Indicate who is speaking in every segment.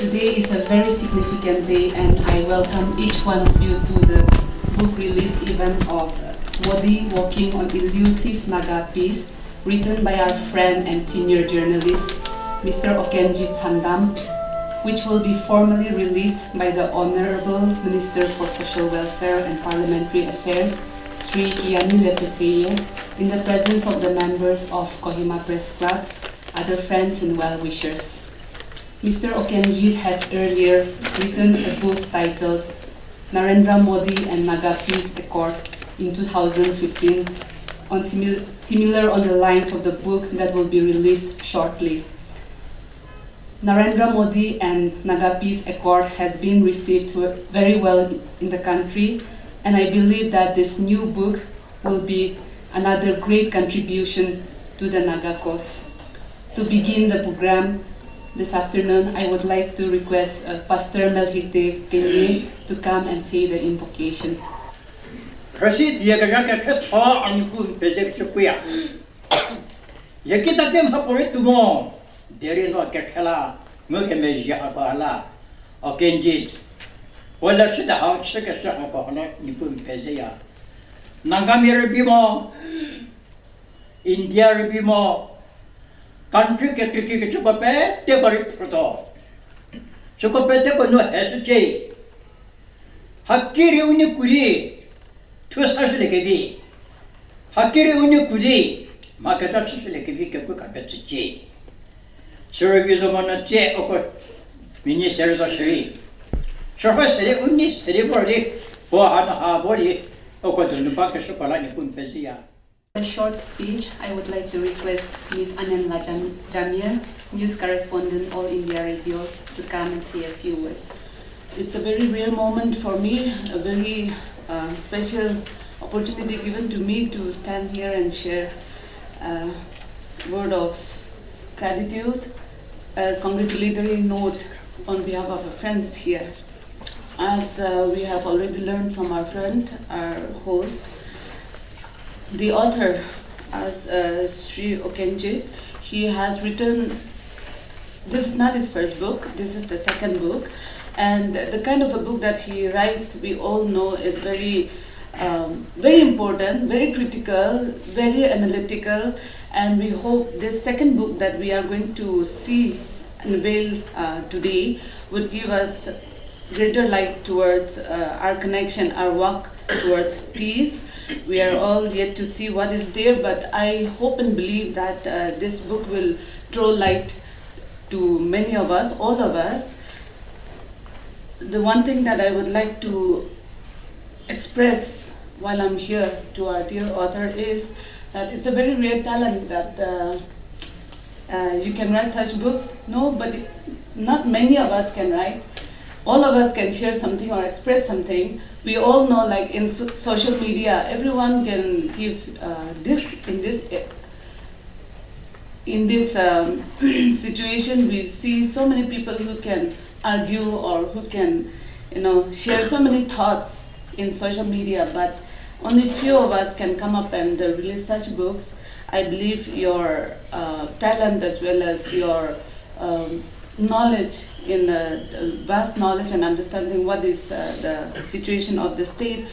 Speaker 1: Today is a very significant day, and I welcome each one of you to the book release event of Modi Walking on Elusive Naga Peace, written by our friend and senior journalist, Mr. Oken Jeet Sandham, which will be formally released by the Honorable Minister for Social Welfare and Parliamentary Affairs, Late Kiyaneilie Peseyie, in the presence of the members of Kohima Press Club, other friends and well-wishers. Mr. Oken Jeet has earlier written a book titled Narendra Modi and Naga Peace Accord in 2015, similar on the lines of the book that will be released shortly. Narendra Modi and Naga Peace Accord has been received very well in the country, and I believe that this new book will be another great contribution to the Naga cause. To begin the program this afternoon, I would like to request Pastor Late Kiyaneilie to come and say the invocation.
Speaker 2: Rashid Yagajanka Cha and Kun Peseyie. Yakita Tem Haporitumo, there is no Kakala, Mukemeja Abala, Oken Jeet. Well, that's the house, Secretary of Nipun Peseyie. Nangamir Bimo, India Bimo, country Katriki Chupape, Tebari Proto. Chupapete no hesitate. Hakiri Unikuri, two such like a V. Hakiri Unikuri, Makatachi like a V. Kapukapet. Service of Monache or Ministers of Sherry. Surface Unis, Celebrity, or Hana body, or the Baka Chocolate Peseyie.
Speaker 1: A short speech, I would like to request Ms. Ananla Jamir, news correspondent, All India Radio, to come and say a few words.
Speaker 3: It's a very rare moment for me, a very special opportunity given to me to stand here and share a word of gratitude, a congratulatory note on behalf of our friends here. As we have already learned from our friend, our host, the author, as Sri Oken Jeet, he has written, this is not his first book, this is the second book, and the kind of a book that he writes, we all know, is very important, very critical, very analytical, and we hope this second book that we are going to see unveil today would give us greater light towards our connection, our walk towards peace. We are all yet to see what is there, but I hope and believe that this book will throw light to many of us, all of us. The one thing that I would like to express while I'm here to our dear author is that it's a very rare talent that you can write such books. Nobody, not many of us can write. All of us can share something or express something. We all know, like in social media, everyone can give in this situation. We see so many people who can argue or who can, share so many thoughts in social media, but only few of us can come up and release such books. I believe your talent as well as your knowledge in vast knowledge and understanding what is the situation of the state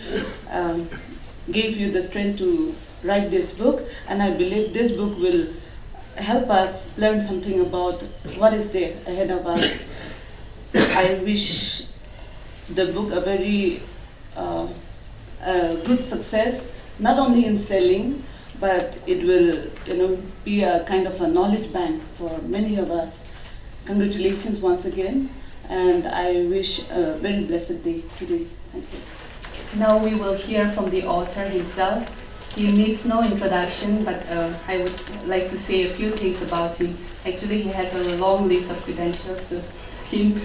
Speaker 3: gave you the strength to write this book, and I believe this book will help us learn something about what is there ahead of us. I wish the book a very good success, not only in selling, but it will be a kind of a knowledge bank for many of us. Congratulations once again, and I wish a very blessed day today. Thank you.
Speaker 1: Now we will hear from the author himself. He needs no introduction, but I would like to say a few things about him. Actually, he has a long list of credentials to him.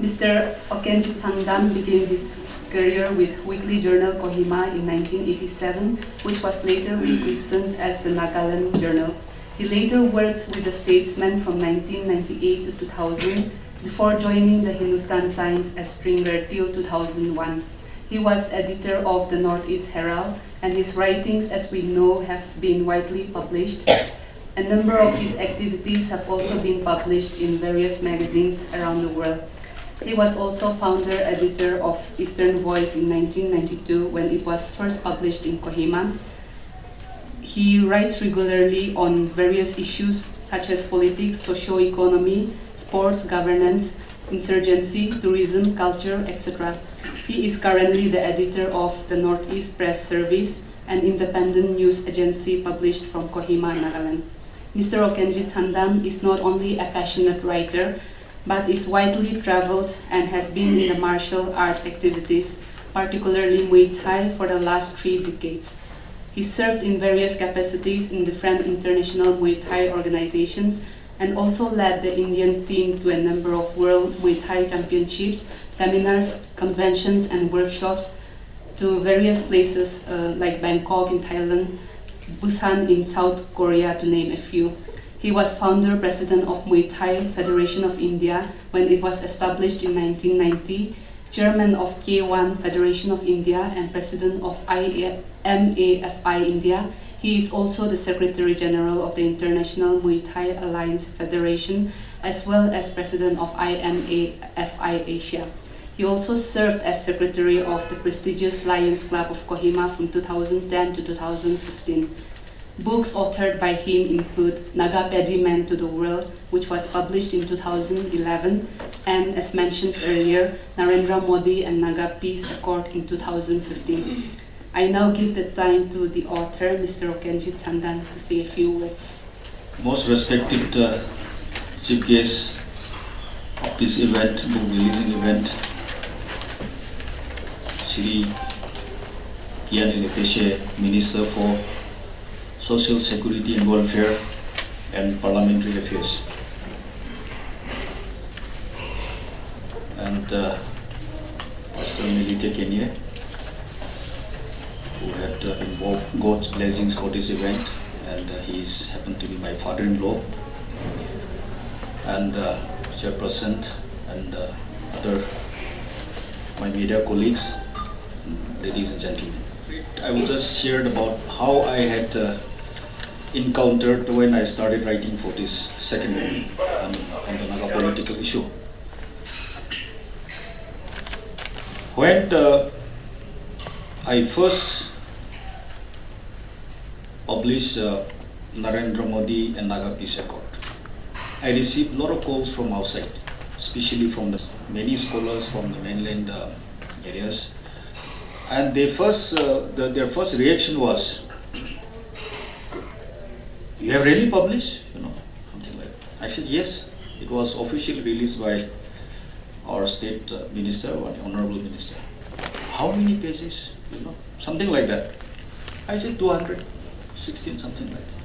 Speaker 1: Mr. Oken Jeet Sandham began his career with weekly journal Kohima in 1987, which was later rechristened as the Nagaland Journal. He later worked with the Statesman from 1998 to 2000, before joining the Hindustan Times as stringer till 2001. He was editor of the Northeast Herald, and his writings, as we know, have been widely published. A number of his activities have also been published in various magazines around the world. He was also founder-editor of Eastern Voice in 1992 when it was first published in Kohima. He writes regularly on various issues such as politics, socio-economy, sports, governance, insurgency, tourism, culture, etc. He is currently the editor of the Northeast Press Service, an independent news agency published from Kohima, Nagaland. Mr. Oken Jeet Sandham is not only a passionate writer, but is widely traveled and has been in the martial arts activities, particularly Muay Thai, for the last 3 decades. He served in various capacities in different international Muay Thai organizations and also led the Indian team to a number of World Muay Thai Championships, seminars, conventions, and workshops to various places like Bangkok in Thailand, Busan in South Korea, to name a few. He was founder-president of Muay Thai Federation of India when it was established in 1990, chairman of K1 Federation of India, and president of MAFI India. He is also the Secretary General of the International Muay Thai Alliance Federation, as well as president of IMAFI Asia. He also served as secretary of the prestigious Lions Club of Kohima from 2010 to 2015. Books authored by him include Naga Man to the World, which was published in 2011, and as mentioned earlier, Narendra Modi and Naga Peace Accord in 2015. I now give the time to the author, Mr. Oken Jeet Sandham, to say a few words.
Speaker 4: Most respected chief guest of this event, book releasing event, Late Kiyaneilie Peseyie, Minister for Social Security and Welfare and Parliamentary Affairs, and Mr. Late Kiyaneilie, who had invoked God's blessings for this event, and he happened to be my father-in-law, and chairperson and other my media colleagues, ladies and gentlemen. I was just shared about how I had encountered when I started writing for this second book on the Naga political issue. When I first published Narendra Modi and Naga Peace Accord, I received a lot of calls from outside, especially from many scholars from the mainland areas. And their first reaction was, "You have really published?" Something like that. I said, "Yes, it was officially released by our state minister, or the honorable minister." "How many pages?" Something like that. I said 216, something like that.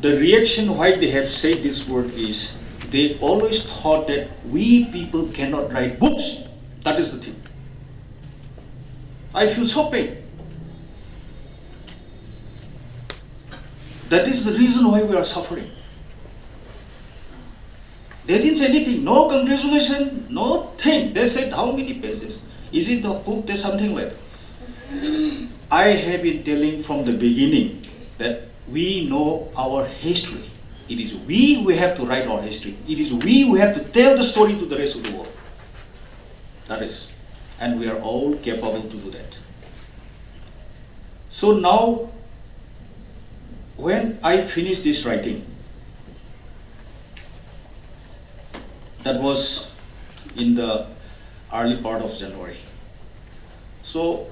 Speaker 4: The reaction why they have said this word is, they always thought that we people cannot write books. That is the thing. I feel so pain. That is the reason why we are suffering. They didn't say anything, no congratulations, no thing. They said, "How many pages? Is it the book?" There's something like that. I have been telling from the beginning that we know our history. It is we who have to write our history. It is we who have to tell the story to the rest of the world. That is. And we are all capable to do that. So now, when I finished this writing, that was in the early part of January. So,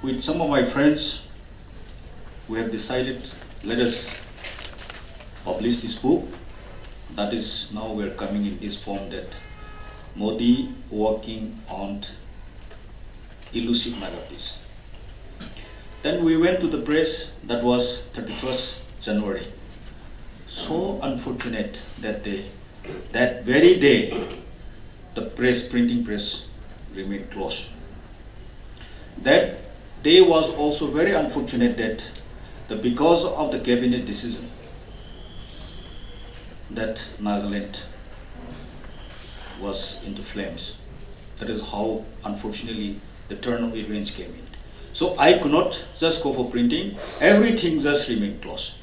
Speaker 4: with some of my friends, we have decided, let us publish this book. That is, now we are coming in this form, that Modi working on elusive Naga peace. Then we went to the press. That was 31st January. So unfortunate that that very day, the printing press remained closed. That day was also very unfortunate that because of the cabinet decision, that Nagaland was into flames. That is how, unfortunately, the turn of events came in. So I could not just go for printing. Everything just remained closed.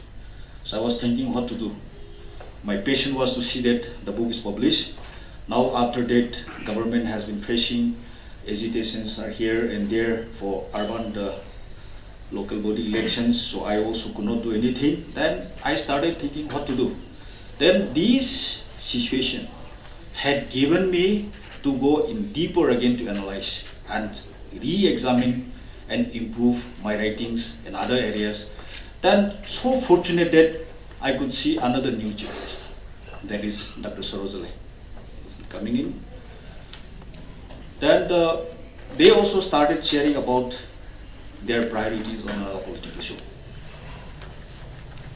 Speaker 4: So I was thinking what to do. My passion was to see that the book is published. Now after that, government has been facing agitations are here and there for urban local body elections, so I also could not do anything. Then I started thinking what to do. Then this situation had given me to go in deeper again to analyze and re-examine and improve my writings in other areas. Then so fortunate that I could see another new journalist, that is Dr. Sarojale coming in. Then they also started sharing about their priorities on a political issue.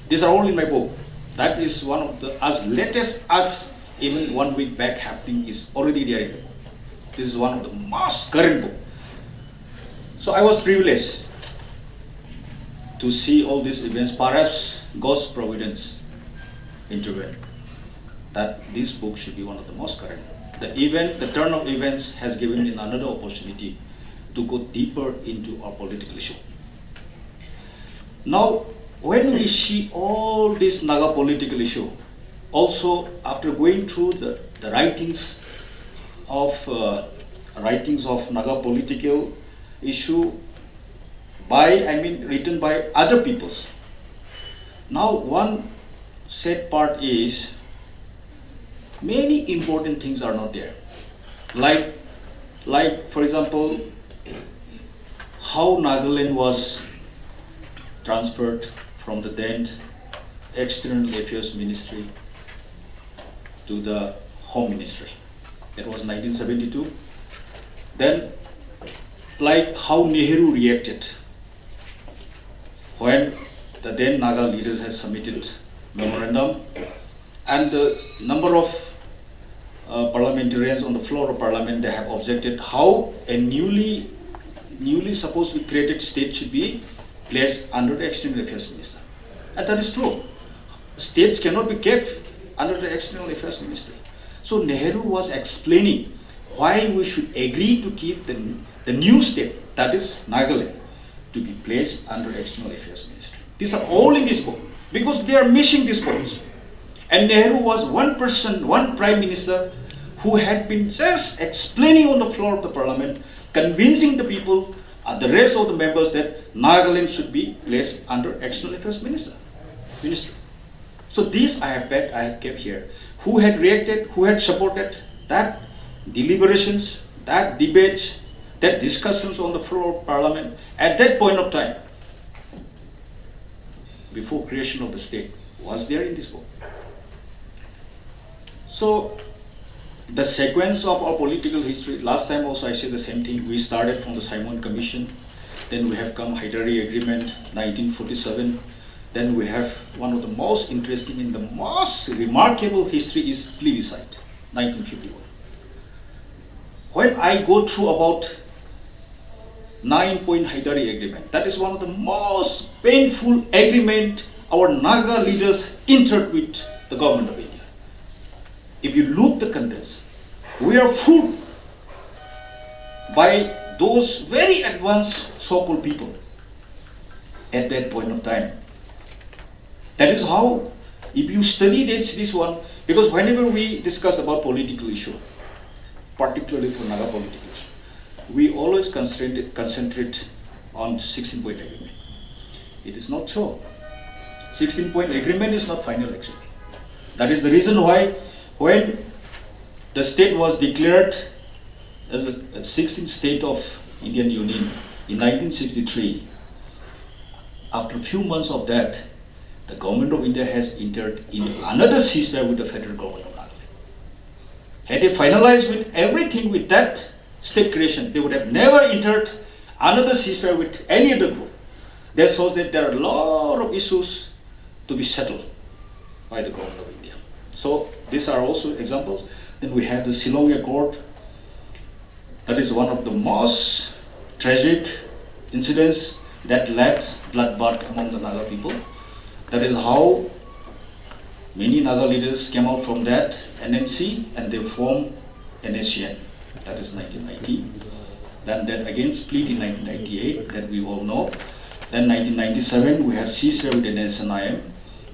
Speaker 4: These are all in my book. That is one of the as latest as even 1 week back happening is already there in the book. This is one of the most current book. So I was privileged to see all these events. Perhaps God's providence intervened that this book should be one of the most current. The turn of events has given me another opportunity to go deeper into our political issue. Now, when we see all this Naga political issue, also after going through the writings of Naga political issue written by other peoples. Now, one sad part is many important things are not there. Like for example, how Nagaland was transferred from the then External Affairs Ministry to the Home Ministry. That was 1972. Then, like how Nehru reacted when the then Naga leaders had submitted memorandum, and the number of parliamentarians on the floor of parliament, they have objected how a newly supposed to be created state should be placed under the External Affairs Minister. And that is true. States cannot be kept under the External Affairs Ministry. So Nehru was explaining why we should agree to keep the new state, that is Nagaland, to be placed under External Affairs Ministry. These are all in this book because they are missing these points. And Nehru was one person, one prime minister who had been just explaining on the floor of the parliament, convincing the people, the rest of the members, that Nagaland should be placed under External Affairs Ministry. So this I have kept here. Who had reacted, who had supported that deliberations, that debate, that discussions on the floor of parliament at that point of time, before creation of the state, was there in this book. So the sequence of our political history, last time also I said the same thing. We started from the Simon Commission, then we have come Hyderabad Agreement, 1947. Then we have one of the most interesting and the most remarkable history is plebiscite, 1951. When I go through about 9-point Hyderabad Agreement, that is one of the most painful agreement our Naga leaders entered with the government of India. If you look the contents, we are fooled by those very advanced so-called people at that point of time. That is how, if you study this one, because whenever we discuss about political issue, particularly for Naga political issue, we always concentrate on 16-point agreement. It is not so. 16-point agreement is not final actually. That is the reason why when the state was declared as a 16th state of Indian Union in 1963, after a few months of that, the government of India has entered into another ceasefire with the federal government of Nagaland. Had they finalized with everything with that state creation, they would have never entered another ceasefire with any other group. That shows that there are a lot of issues to be settled by the government of India. So these are also examples. Then we have the Shillong Accord. That is one of the most tragic incidents that led bloodbath among the Naga people. That is how many Naga leaders came out from that NNC and they formed NSCN. That is 1990. Then that again split in 1998, that we all know. Then 1997 we have ceasefire with NSNIM.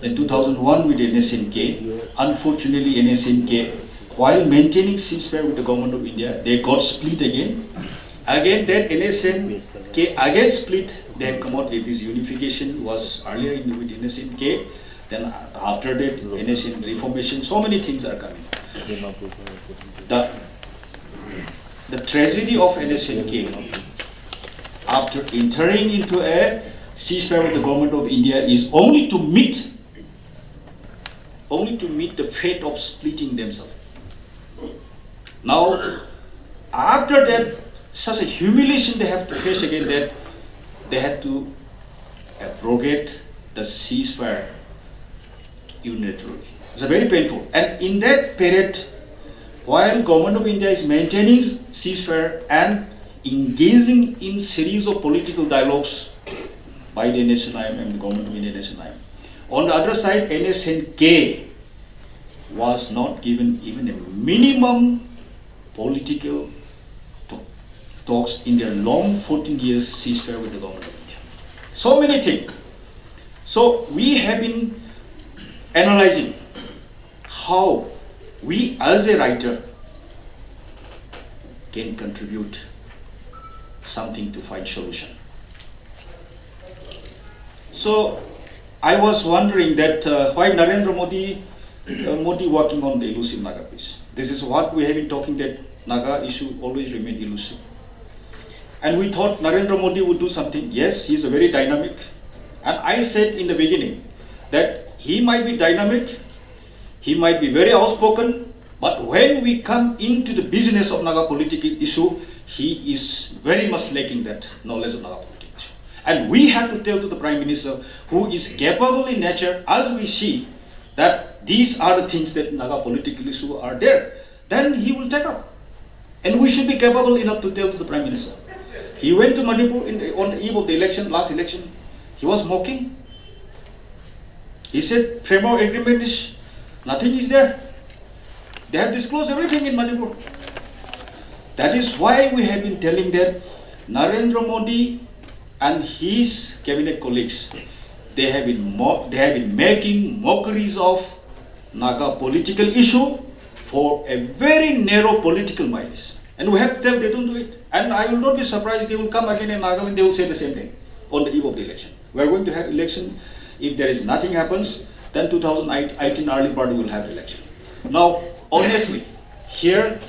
Speaker 4: then 2001 with NSNK. Unfortunately, NSNK, while maintaining ceasefire with the government of India, they got split again. Again, that NSNK again split. They have come out with this unification was earlier with NSNK. Then after that, NSN reformation. So many things are coming. The tragedy of NSNK, after entering into a ceasefire with the government of India, is only to meet the fate of splitting themselves. Now, after that, such a humiliation they have to face again, that they had to abrogate the ceasefire unilaterally. It's a very painful. And in that period, while government of India is maintaining ceasefire and engaging in series of political dialogues by the NSNIM and the government of India NSNIM, on the other side, NSNK was not given even a minimum political talks in their long 14 years ceasefire with the government of India. So many things. So we have been analyzing how we as a writer can contribute something to find solution. So I was wondering that why Narendra Modi working on the elusive Naga piece. This is what we have been talking, that Naga issue always remain elusive. And we thought Narendra Modi would do something. Yes, he is a very dynamic. And I said in the beginning that he might be dynamic, he might be very outspoken, but when we come into the business of Naga political issue, he is very much lacking that knowledge of Naga political issue. And we have to tell to the Prime Minister, who is capable in nature, as we see that these are the things that Naga political issue are there, then he will take up. And we should be capable enough to tell to the Prime Minister. He went to Manipur on the eve of the election, last election. He was mocking. He said, framework agreement is, nothing is there. They have disclosed everything in Manipur. That is why we have been telling that Narendra Modi and his cabinet colleagues, they have been making mockeries of Naga political issue for a very narrow political mileage. And we have to tell they don't do it. And I will not be surprised they will come again in Nagaland, they will say the same thing on the eve of the election. We are going to have election. If there is nothing happens, then 2018 early part we will have election. Now, honestly, here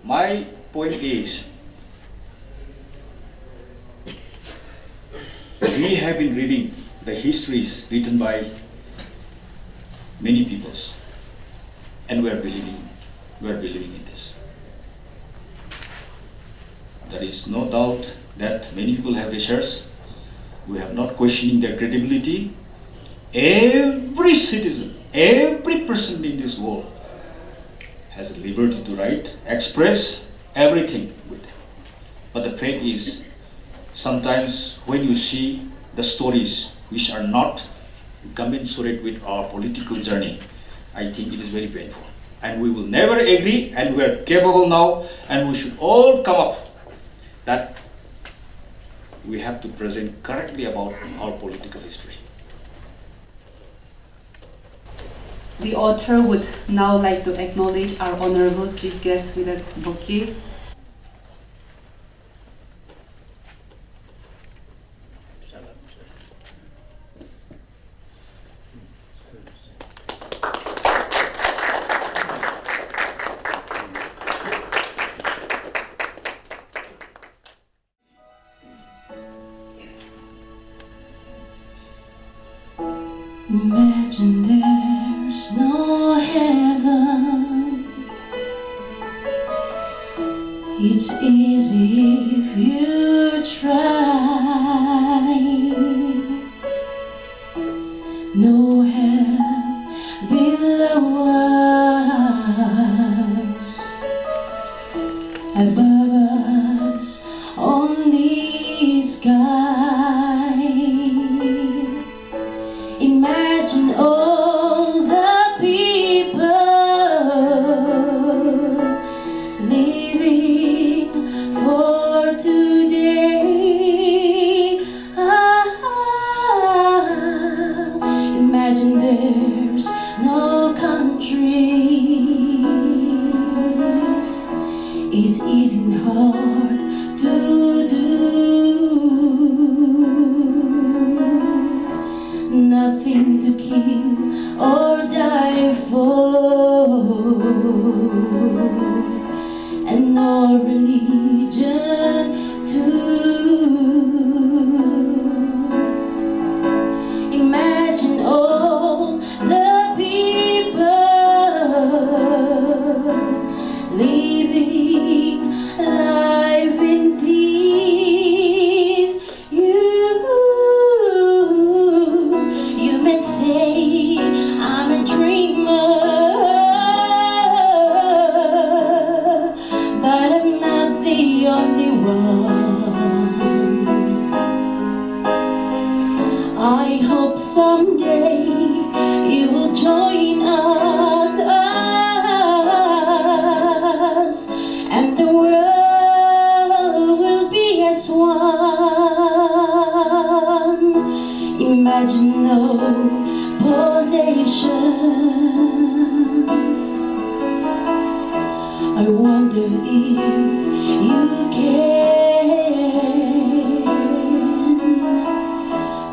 Speaker 4: my point is, we have been reading the histories written by many peoples, and we are believing in this. There is no doubt that many people have researched. We have not questioning their credibility. Every citizen, every person in this world has a liberty to write, express everything with them. But the fact is, sometimes when you see the stories which are not commensurate with our political journey, I think it is very painful. And we will never agree, and we are capable now, and we should all come up that we have to present correctly about our political history.
Speaker 1: The author would now like to acknowledge our honorable chief guest with a bouquet.
Speaker 5: Imagine there's no heaven. It's easy if you try. No hell below us, above us only sky. Imagine all the people living for today. there's no countries. It isn't hard to do. Nothing to kill or die for, and no religion too. Imagine all the people living life in peace. You may say I'm a dreamer, but I'm not the only one. I hope someday you will join us, and the world will be as one. Imagine no possessions. I wonder if you can.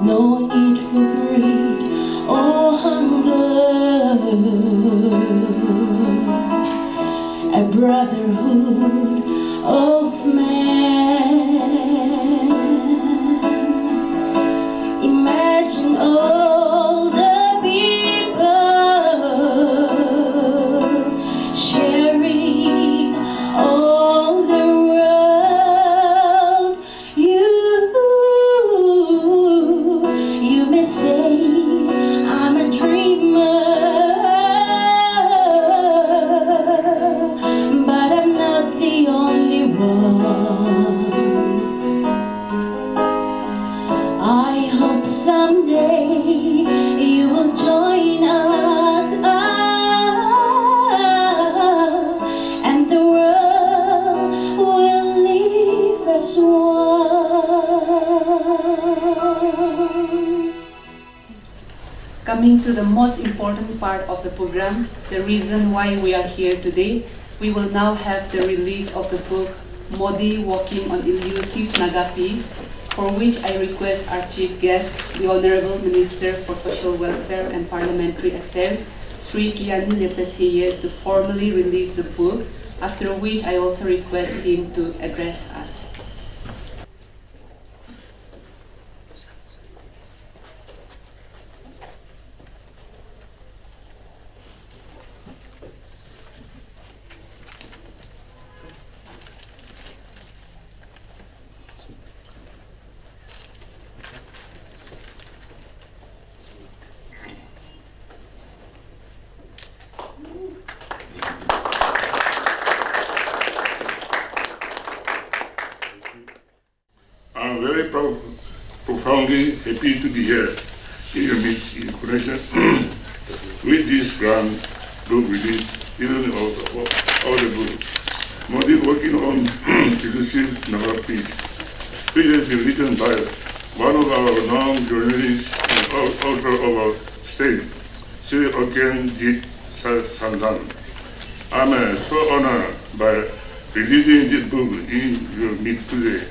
Speaker 5: No need for greed or hunger. A brotherhood of man. Imagine all the people sharing all the world. You may say I'm a dreamer, but I'm not the only one. I hope someday you will join us, and the world will live as one.
Speaker 1: Coming to the most important part of the program, the reason why we are here today, we will now have the release of the book Modi Walking on Elusive Naga Peace, for which I request our chief guest, the Honorable Minister for Social Welfare and Parliamentary Affairs, Late Kiyaneilie Peseyie, to formally release the book, after which I also request him to address us.
Speaker 6: I'm very profoundly happy to be here in your midst in connection with this grand book release, even of the book. Modi Working on Elusive Naga Peace, which has been written by one of our renowned journalists and author of our state, Sri Oken Jeet Sandham. I'm so honored by releasing this book in your midst today.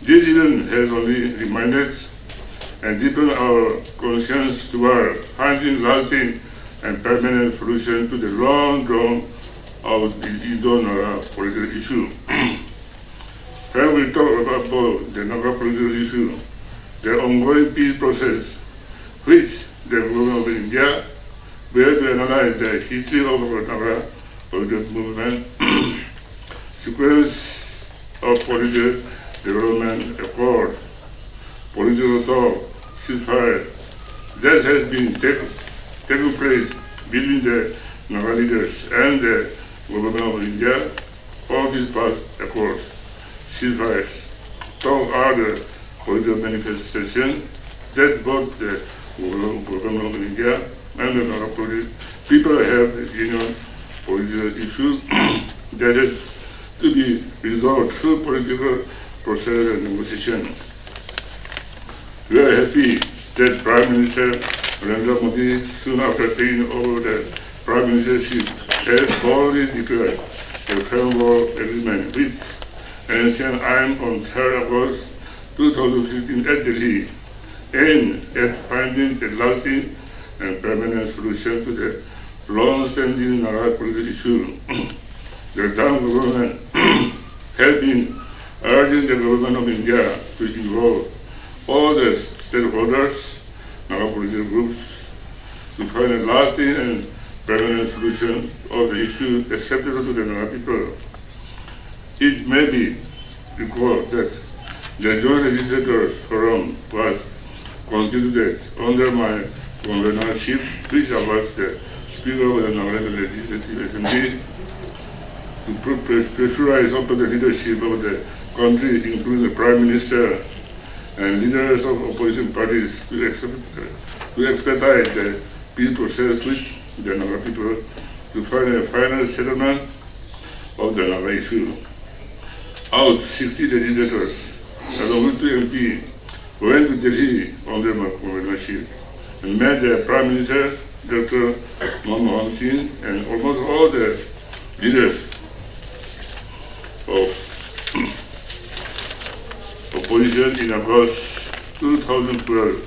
Speaker 6: This event has only reminded and deepened our conscience toward finding lasting and permanent solution to the long drawn out Indo-Naga political issue. When we talk about the Naga political issue, the ongoing peace process, which the government of India, where to analyze the history of the Naga political movement, sequence of political development accord, political talk, ceasefire, that has been taken place between the Naga leaders and the government of India. All these past accords, ceasefires, talk are the political manifestation that both the government of India and the Naga people have genuine political issues that have to be resolved through political process and negotiation. We are happy that Prime Minister Narendra Modi, soon after taking over the prime ministership, has boldly declared a framework agreement with ancient IM on 3rd August 2015 at Delhi, aimed at finding a lasting and permanent solution to the long-standing Naga political issue. The Trump government has been urging the government of India to involve all the stakeholders, Naga political groups, to find a lasting and permanent solution of the issue acceptable to the Naga people. It may be recalled that the Joint Legislators Forum was constituted under my convenership, which I was the Speaker of the Nagaland Legislative Assembly, to pressurize upon the leadership of the country, including the Prime Minister and leaders of opposition parties, to expedite the peace process with the Naga people to find a final settlement of the Naga issue. Out 60 legislators, along with 2 MP, went to Delhi under my convenership and met the Prime Minister, Dr. Manmohan Singh, and almost all the leaders of opposition in August 2012,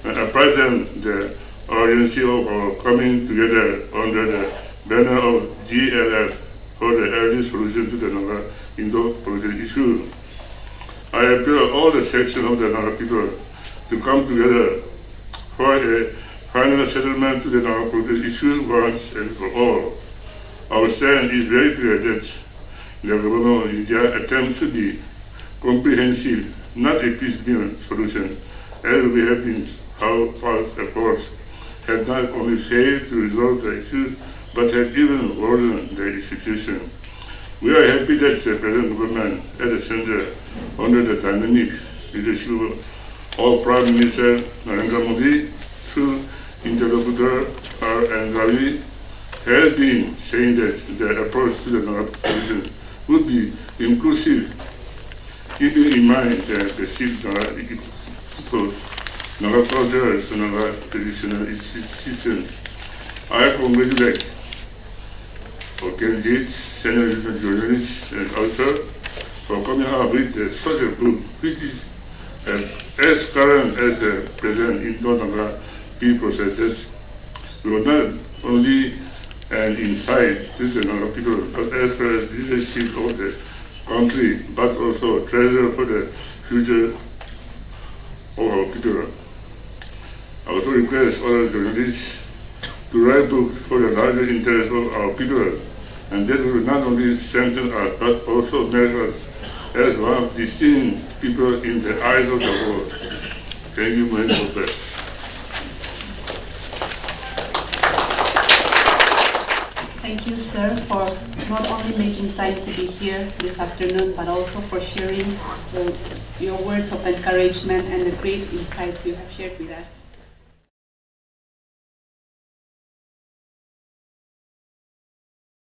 Speaker 6: and apprised them the urgency of our coming together under the banner of GLF for the early solution to the Naga Indo-political issue. I appeal all the sections of the Naga people to come together for a final settlement to the Naga political issue once and for all. Our stand is very clear that the government of India attempts to be comprehensive, not a piecemeal solution, as we have been how past efforts have not only failed to resolve the issue, but have even worsened the situation. We are happy that the present government at the center, under the dynamic leadership of Prime Minister Narendra Modi, through interlocutor R. Ravi, has been saying that the approach to the Naga solution would be inclusive, keeping in mind the perceived Naga ethos, Naga cultures, and Naga traditional systems. I congratulate Oken Jeet Sandham, journalist and author, for coming up with such a book, which is as current as the present Indo-Naga peace process. That will not only an insight to the Naga people, but as far as leadership of the country, but also a treasure for the future of our people. I also request other journalists to write books for the larger interest of our people, and that will not only strengthen us, but also make us as one of distinct people in the eyes of the world. Thank you very much.
Speaker 1: Thank you, sir, for not only making time to be here this afternoon, but also for sharing your words of encouragement and the great insights you have shared with us.